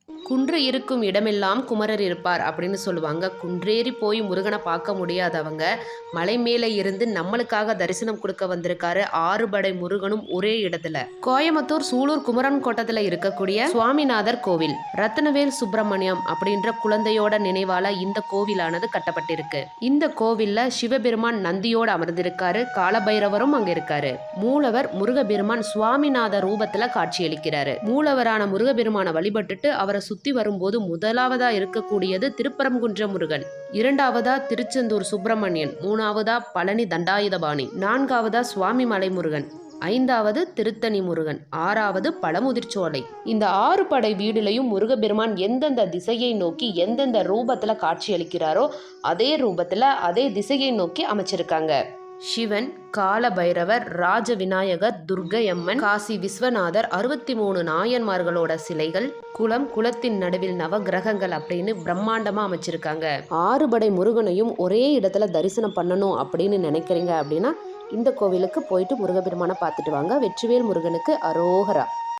குன்று இருக்கும் இடமெல்லாம் குமரர் இருப்பார் அப்படின்னு சொல்லுவாங்க. குன்றேறி போய் முருகனை பார்க்க முடியாதவங்க மலை மேலே இருந்து நம்மளுக்காக தரிசனம் கொடுக்க வந்திருக்காரு. 6 படை முருகனும் ஒரே இடத்துல. கோயம்புத்தூர் சூலூர் குமரன் கோட்டத்தில் இருக்கக்கூடிய சுவாமிநாதர் கோவில். ரத்னவேல் சுப்பிரமணியம் அப்படின்ற குழந்தையோட நினைவால இந்த கோவிலானது கட்டப்பட்டிருக்கு. இந்த கோவில்ல சிவபெருமான் நந்தியோடு அமர்ந்திருக்காரு. காலபைரவரும் அங்க இருக்காரு. மூலவர் முருகபெருமான் சுவாமிநாத ரூபத்துல காட்சியளிக்கிறாரு. மூலவரான முருகபெருமான வழிபட்டுட்டு அவரை சுத்தி வரும்போது முதலாவதா இருக்கக்கூடியது திருப்பரங்குன்ற முருகன், இரண்டாவதா திருச்செந்தூர் சுப்பிரமணியன், மூணாவதா பழனி தண்டாயுதபாணி, நான்காவதா சுவாமிமலை முருகன், ஐந்தாவது திருத்தணி முருகன், ஆறாவது பழமுதிர்ச்சோலை. இந்த 6 படை வீடுலையும் முருகபெருமான் எந்தெந்த திசையை நோக்கி எந்தெந்த ரூபத்துல காட்சியளிக்கிறாரோ அதே ரூபத்துல அதே திசையை நோக்கி அமைச்சிருக்காங்க. சிவன், கால பைரவர், ராஜ விநாயகர், துர்க்கையம்மன், காசி விஸ்வநாதர், 63 நாயன்மார்களோட சிலைகள், குளத்தின் நடுவில் நவ கிரகங்கள் அப்படின்னு பிரம்மாண்டமா அமைச்சிருக்காங்க. 6 படை முருகனையும் ஒரே இடத்துல தரிசனம் பண்ணணும் அப்படின்னு நினைக்கிறீங்க அப்படின்னா இந்த கோவிலுக்கு போயிட்டு முருகபெருமானை பார்த்துட்டு வாங்க. வெற்றிவேல் முருகனுக்கு அரோகரா.